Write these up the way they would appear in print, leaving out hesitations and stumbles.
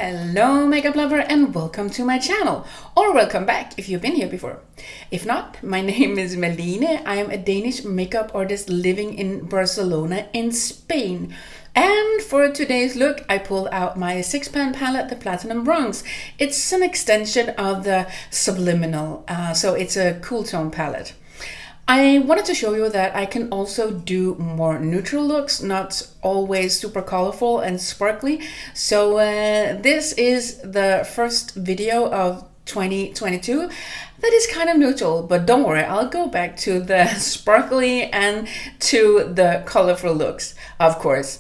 Hello makeup lover and welcome to my channel, or welcome back if you've been here before. If not, my name is Malene. I am a Danish makeup artist living in Barcelona in Spain. And for today's look, I pulled out my 6-pan palette, the Platinum Bronze. It's an extension of the Subliminal, so it's a cool tone palette. I wanted to show you that I can also do more neutral looks, not always super colorful and sparkly. So this is the first video of 2022 that is kind of neutral, but don't worry, I'll go back to the sparkly and to the colorful looks, of course.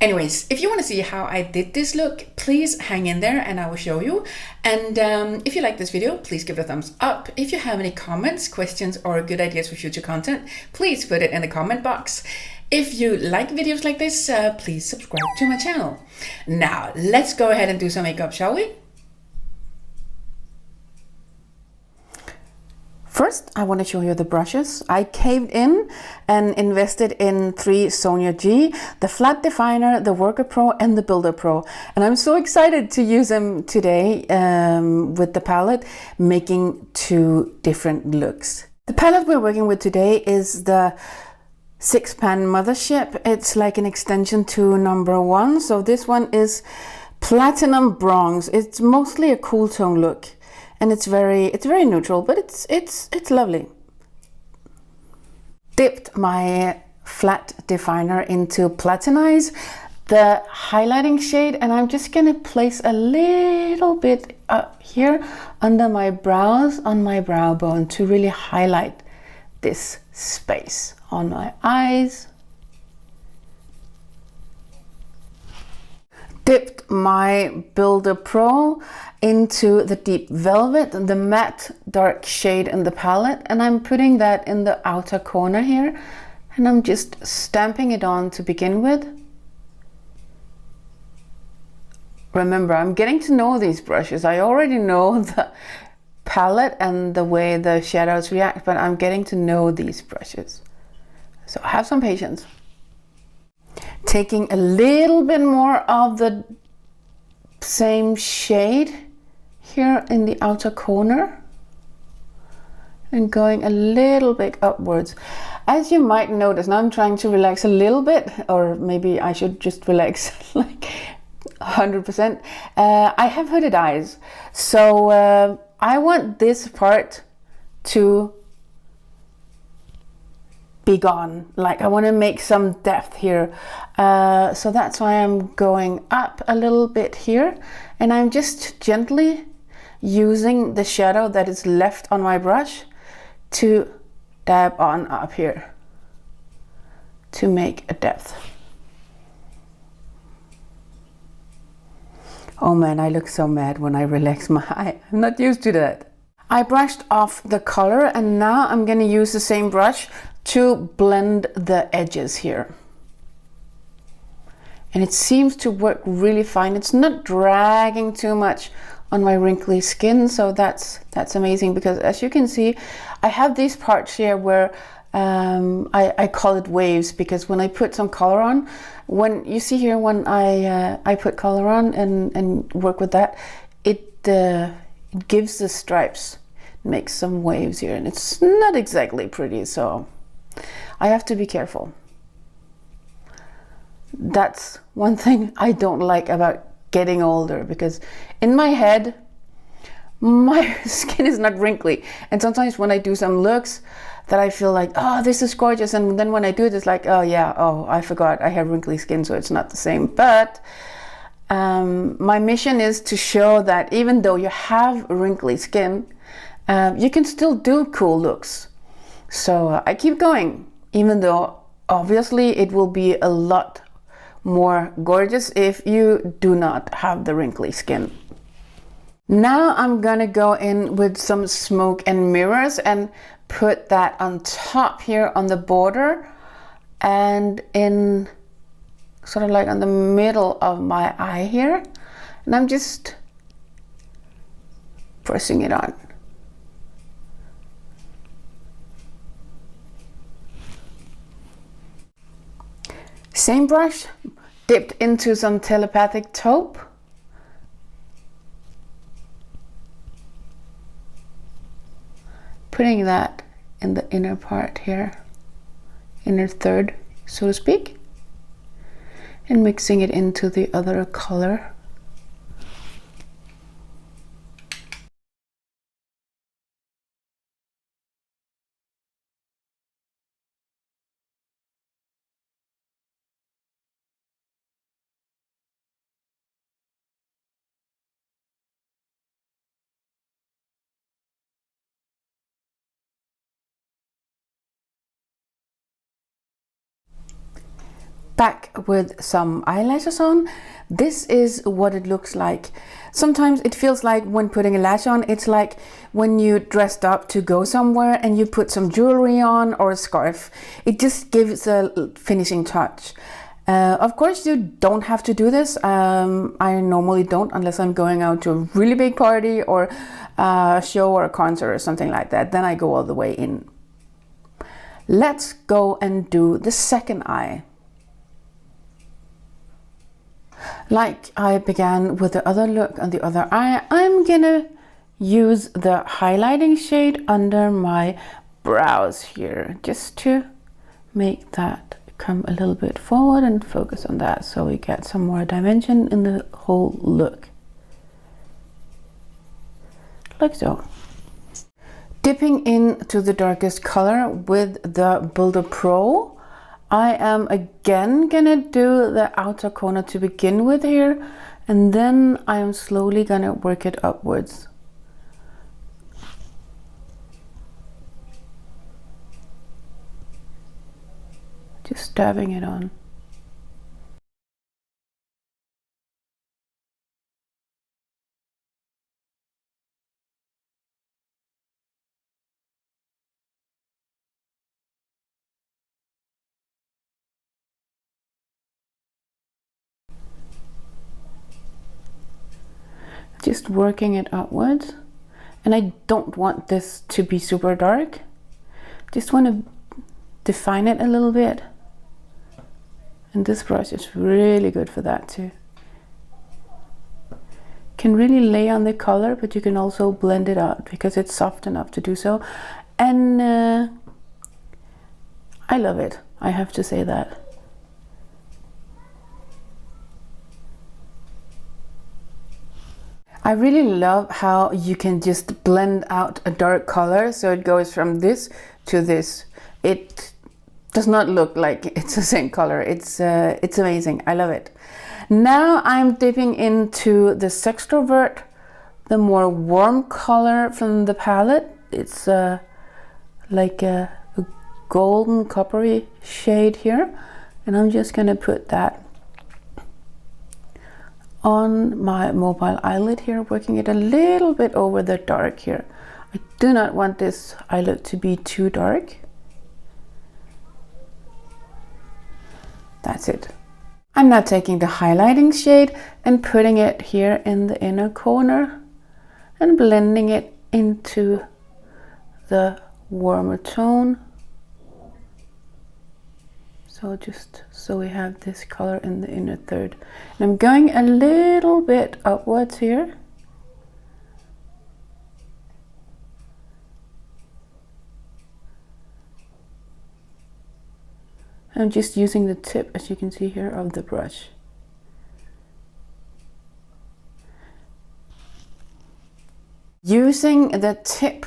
Anyways, if you want to see how I did this look, please hang in there and I will show you. And if you like this video, please give it a thumbs up. If you have any comments, questions, or good ideas for future content, please put it in the comment box. If you like videos like this, please subscribe to my channel. Now, let's go ahead and do some makeup, shall we? First, I want to show you the brushes. I caved in and invested in 3 Sonia G, the Flat Definer, the Worker Pro, and the Builder Pro. And I'm so excited to use them today with the palette, making 2 different looks. The palette we're working with today is the 6-pan Mothership. It's like an extension to number 1. So this one is Platinum Bronze. It's mostly a cool tone look. And it's very neutral, but it's lovely. Dipped my Flat Definer into Platinize, the highlighting shade, and I'm just gonna place a little bit up here under my brows, on my brow bone, to really highlight this space on my eyes. Dipped my Builder Pro into the Deep Velvet, the matte dark shade in the palette, and I'm putting that in the outer corner here, and I'm just stamping it on to begin with. Remember, I'm getting to know these brushes. I already know the palette and the way the shadows react, but I'm getting to know these brushes. So have some patience. Taking a little bit more of the same shade here in the outer corner and going a little bit upwards. As you might notice, now I'm trying to relax a little bit, or maybe I should just relax like 100%. I have hooded eyes, so I want this part to be gone. Like, I want to make some depth here, so that's why I'm going up a little bit here, and I'm just gently using the shadow that is left on my brush to dab on up here to make a depth. Oh man, I look so mad when I relax my eye. I'm not used to that. I brushed off the color, and now I'm going to use the same brush to blend the edges here. And it seems to work really fine. It's not dragging too much on my wrinkly skin, so that's amazing, because as you can see, I have these parts here where I call it waves, because when I put some color on, when you see here, when I put color on and work with that, it gives the stripes, makes some waves here, and it's not exactly pretty, so I have to be careful. That's one thing I don't like about getting older, because in my head my skin is not wrinkly, and sometimes when I do some looks that I feel like, oh, this is gorgeous, and then when I do it, it's like, oh yeah, oh, I forgot I have wrinkly skin, so it's not the same. But my mission is to show that even though you have wrinkly skin, you can still do cool looks. So I keep going, even though obviously it will be a lot more gorgeous if you do not have the wrinkly skin. Now I'm gonna go in with some smoke and mirrors and put that on top here on the border and in sort of like on the middle of my eye here, and I'm just pressing it on. Same brush, dipped into some telepathic taupe putting that in the inner part here, inner third, so to speak, and mixing it into the other color. Back with some eyelashes on. This is what it looks like. Sometimes it feels like when putting a lash on, it's like when you dressed up to go somewhere and you put some jewelry on or a scarf. It just gives a finishing touch. Of course, you don't have to do this. I normally don't unless I'm going out to a really big party or a show or a concert or something like that. Then I go all the way in. Let's go and do the second eye. Like I began with the other look on the other eye, I'm gonna use the highlighting shade under my brows here, just to make that come a little bit forward and focus on that, so we get some more dimension in the whole look. Like so. Dipping into the darkest color with the Builder Pro, I am again gonna do the outer corner to begin with here, and then I am slowly gonna work it upwards. Just dabbing it on. Just working it upwards, and I don't want this to be super dark. Just want to define it a little bit, and this brush is really good for that too. Can really lay on the color, but you can also blend it out because it's soft enough to do so, and I love it, I have to say that. I really love how you can just blend out a dark color, so it goes from this to this. It does not look like it's the same color. It's amazing. I love it. Now I'm dipping into the Sextrovert, the more warm color from the palette. It's like a golden coppery shade here, and I'm just gonna put that on my mobile eyelid here, working it a little bit over the dark here. I do not want this eyelid to be too dark. That's it. I'm now taking the highlighting shade and putting it here in the inner corner and blending it into the warmer tone. So just so we have this color in the inner third. And I'm going a little bit upwards here. I'm just using the tip, as you can see here, of the brush. Using the tip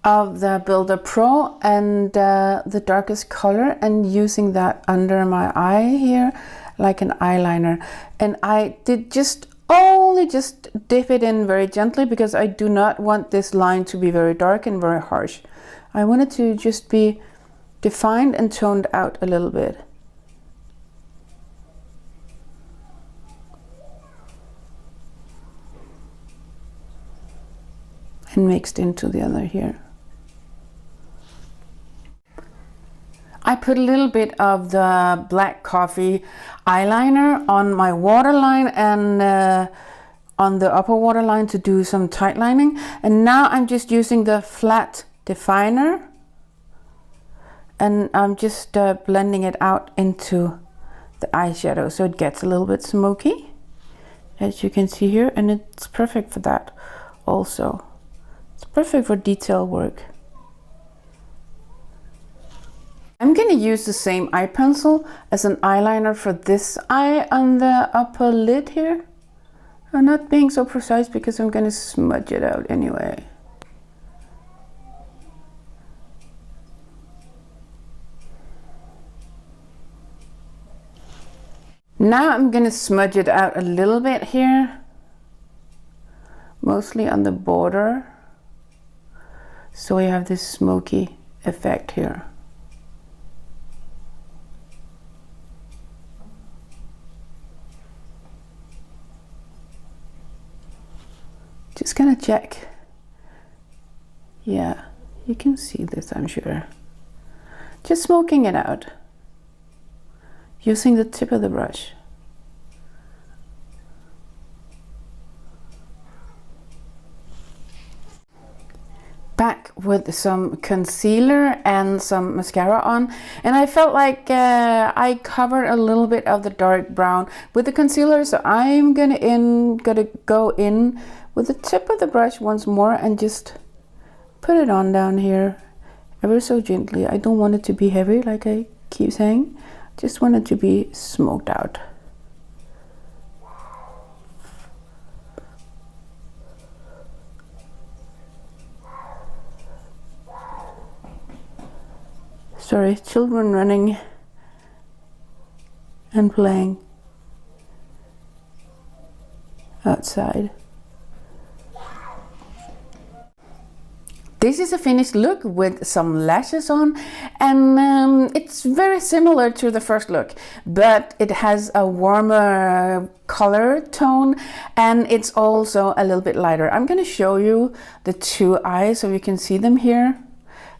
of the Builder Pro and the darkest color, and using that under my eye here like an eyeliner, and I did only dip it in very gently because I do not want this line to be very dark and very harsh. I want it to just be defined and toned out a little bit. And mixed into the other here. I put a little bit of the black coffee eyeliner on my waterline and on the upper waterline to do some tight lining. And now I'm just using the flat definer, and I'm just blending it out into the eyeshadow so it gets a little bit smoky, as you can see here, and it's perfect for that also. It's perfect for detail work. I'm going to use the same eye pencil as an eyeliner for this eye on the upper lid here. I'm not being so precise because I'm going to smudge it out anyway. Now I'm going to smudge it out a little bit here, mostly on the border, so we have this smoky effect here. Just gonna check. Yeah, you can see this, I'm sure. Just smoking it out, using the tip of the brush. Back with some concealer and some mascara on, and I felt like I covered a little bit of the dark brown with the concealer, so I'm gonna go in with the tip of the brush once more and just put it on down here ever so gently. I don't want it to be heavy, like I keep saying, just want it to be smoked out. Sorry, children running and playing outside. This is a finished look with some lashes on, and it's very similar to the first look, but it has a warmer color tone and it's also a little bit lighter. I'm going to show you the two eyes so you can see them here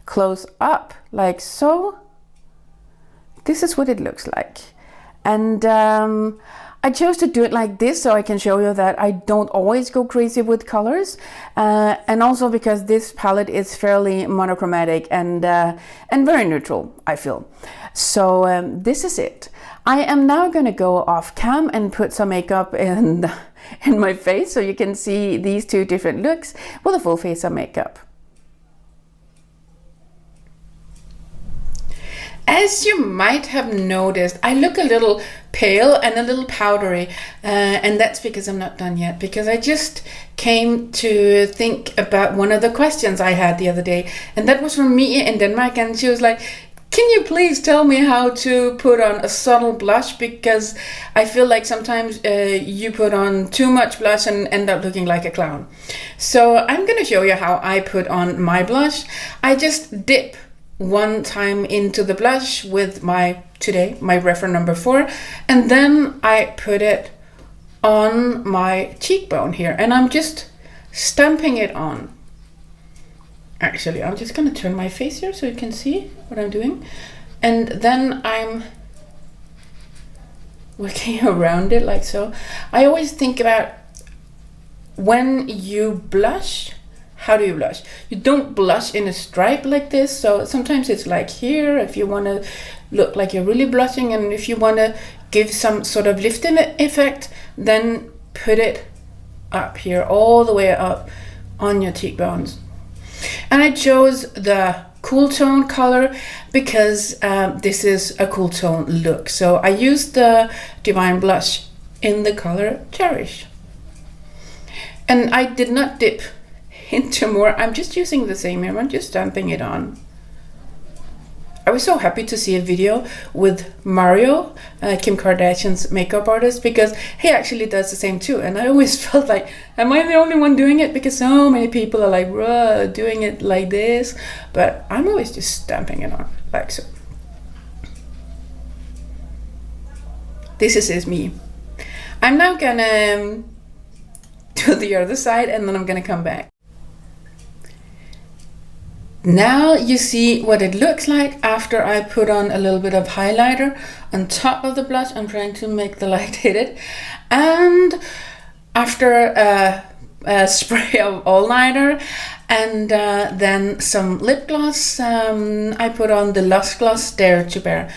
close up, like so. This is what it looks like, and I chose to do it like this so I can show you that I don't always go crazy with colors, and also because this palette is fairly monochromatic and very neutral, I feel. So this is it. I am now going to go off cam and put some makeup in my face so you can see these two different looks with a full face of makeup. As you might have noticed, I look a little pale and a little powdery, and that's because I'm not done yet, because I just came to think about one of the questions I had the other day, and that was from Mia in Denmark, and she was like, can you please tell me how to put on a subtle blush, because I feel like sometimes you put on too much blush and end up looking like a clown. So I'm going to show you how I put on my blush. I just dip one time into the blush with my reference number 4, and then I put it on my cheekbone here, and I'm just stamping it on. Actually, I'm just gonna turn my face here so you can see what I'm doing, and then I'm working around it like so. I always think about when you blush, how do you blush? You don't blush in a stripe like this, so sometimes it's like here if you want to look like you're really blushing, and if you want to give some sort of lifting effect, then put it up here, all the way up on your cheekbones. And I chose the cool tone color because this is a cool tone look, so I used the Divine Blush in the color Cherish. And I did not dip into more, I'm just using the same here, I'm just stamping it on. I was so happy to see a video with Mario, Kim Kardashian's makeup artist, because he actually does the same too, and I always felt like, am I the only one doing it? Because so many people are like, bruh, doing it like this, but I'm always just stamping it on, like so. This is me. I'm now gonna do the other side, and then I'm gonna come back. Now you see what it looks like after I put on a little bit of highlighter on top of the blush. I'm trying to make the light hit it. And after a spray of eyeliner and then some lip gloss, I put on the Lush Gloss Dare to Bear.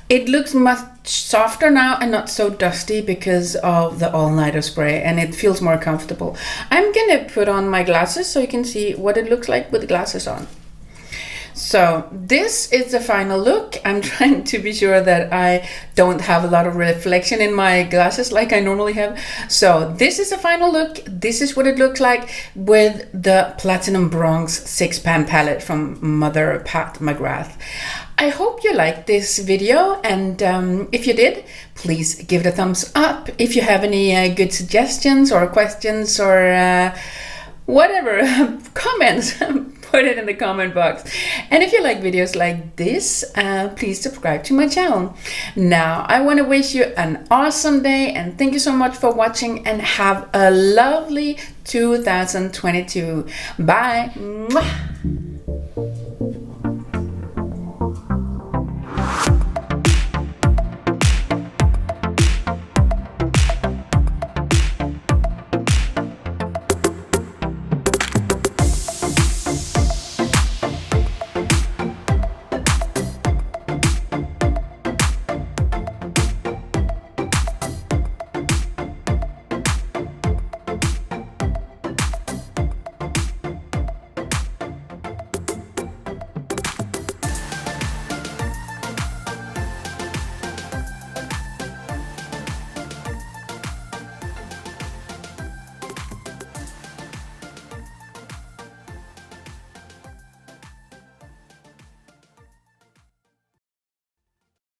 It looks much softer now and not so dusty because of the all-nighter spray, and it feels more comfortable. I'm gonna put on my glasses so you can see what it looks like with the glasses on. So this is the final look. I'm trying to be sure that I don't have a lot of reflection in my glasses like I normally have. So this is the final look. This is what it looks like with the Platinum Bronze 6-pan palette from Mother Pat McGrath. I hope you liked this video, and if you did, please give it a thumbs up. If you have any good suggestions or questions or whatever, comments, put it in the comment box. And if you like videos like this, please subscribe to my channel. Now, I want to wish you an awesome day, and thank you so much for watching, and have a lovely 2022. Bye. Mwah.